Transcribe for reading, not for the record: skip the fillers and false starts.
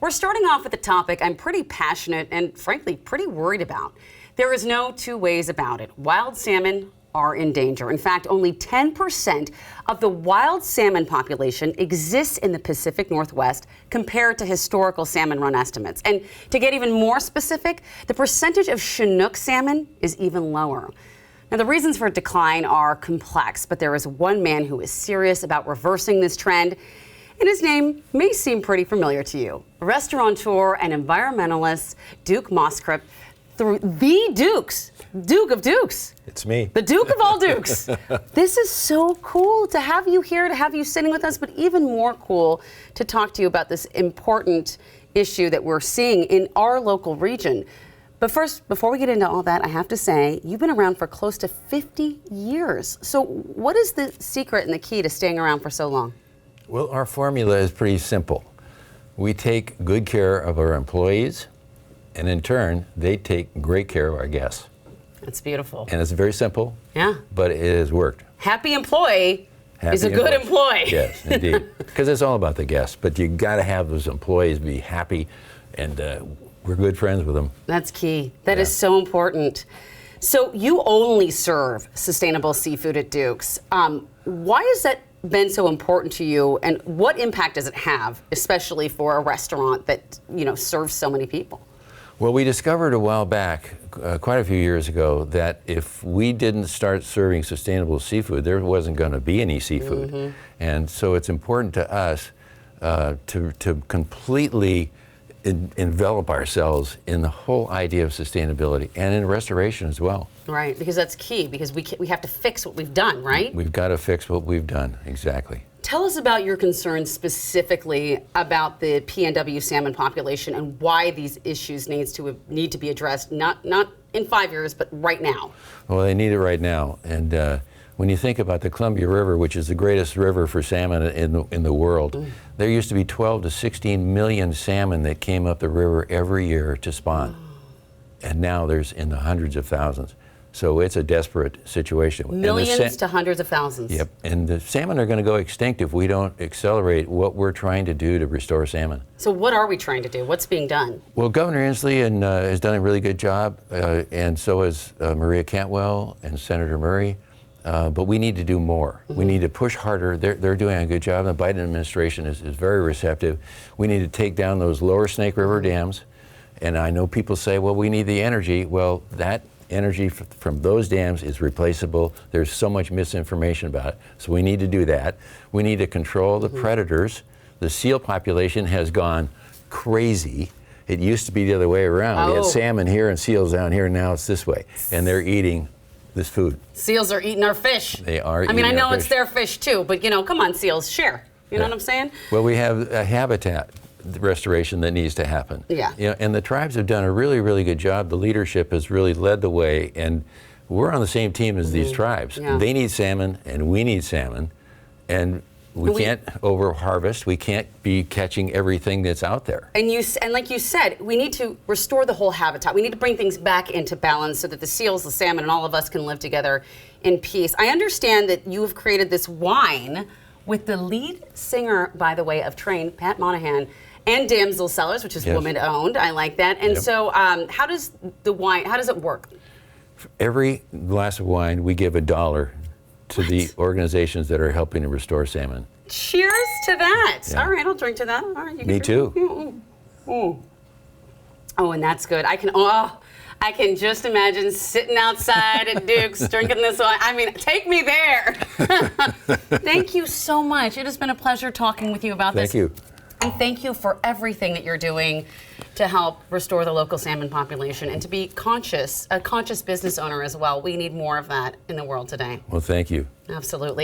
We're starting off with a topic I'm pretty passionate and frankly pretty worried about. There is no two ways about it. Wild salmon are in danger. In fact, only 10% of the wild salmon population exists in the Pacific Northwest compared to historical salmon run estimates. And to get even more specific, the percentage of Chinook salmon is even lower. Now, the reasons for decline are complex, but there is one man who is serious about reversing this trend, and his name may seem pretty familiar to you. Restaurateur and environmentalist Duke Moscrip, through the Duke of Dukes. It's me. The Duke of all Dukes. This is so cool to have you here, to have you sitting with us, but even more cool to talk to you about this important issue that we're seeing in our local region. But first, before we get into all that, I have to say, you've been around for close to 50 years. So what is the secret and the key to staying around for so long? Well, our formula is pretty simple. We take good care of our employees, and in turn, they take great care of our guests. That's beautiful. And it's very simple, yeah, but it has worked. Happy employee is a good employee. Yes, indeed. Because it's all about the guests, but you got to have those employees be happy, and we're good friends with them. That's key. That is so important. So you only serve sustainable seafood at Duke's. Why has that been so important to you, and what impact does it have, especially for a restaurant that, you know, serves so many people? Well, we discovered a while back, quite a few years ago, that if we didn't start serving sustainable seafood, there wasn't going to be any seafood. Mm-hmm. And so it's important to us to completely envelop ourselves in the whole idea of sustainability and in restoration as well. Right, because that's key, because we have to fix what we've done, right? We've got to fix what we've done, exactly. Tell us about your concerns specifically about the PNW salmon population and why these issues need to be addressed, not in 5 years, but right now. Well, they need it right now. And when you think about the Columbia River, which is the greatest river for salmon in the world, there used to be 12 to 16 million salmon that came up the river every year to spawn. And now there's in the hundreds of thousands. So it's a desperate situation. Millions to hundreds of thousands. Yep, and the salmon are going to go extinct if we don't accelerate what we're trying to do to restore salmon. So what are we trying to do? What's being done? Well, Governor Inslee has done a really good job, and so has Maria Cantwell and Senator Murray. But we need to do more. Mm-hmm. We need to push harder. They're doing a good job. The Biden administration is very receptive. We need to take down those lower Snake River dams. And I know people say, well, we need the energy. Well, that energy from those dams is replaceable. There's so much misinformation about it. So we need to do that. We need to control the predators. The seal population has gone crazy. It used to be the other way around. We had salmon here and seals down here, and now it's this way. And they're eating this food. Seals are eating our fish. They are eating I mean, I know our it's their fish too, but you know, come on, seals, share. You know what I'm saying? Well, we have a habitat restoration that needs to happen. Yeah. You know, and the tribes have done a really, really good job. The leadership has really led the way, and we're on the same team as these tribes. Yeah. They need salmon, and we need salmon, and we can't over-harvest. We can't be catching everything that's out there. And like you said, we need to restore the whole habitat. We need to bring things back into balance so that the seals, the salmon, and all of us can live together in peace. I understand that you have created this wine with the lead singer, by the way, of Train, Pat Monahan, and Damsel Cellars, which is woman-owned. I like that. And so how does it work? For every glass of wine, we give $1 to the organizations that are helping to restore salmon. Cheers to that. Yeah. All right, I'll drink to that. All right, you can Me too. Oh, and that's good. I can just imagine sitting outside at Duke's drinking this wine. I mean, take me there. Thank you so much. It has been a pleasure talking with you about this. Thank you. And thank you for everything that you're doing to help restore the local salmon population and to be a conscious business owner as well. We need more of that in the world today. Well, thank you. Absolutely.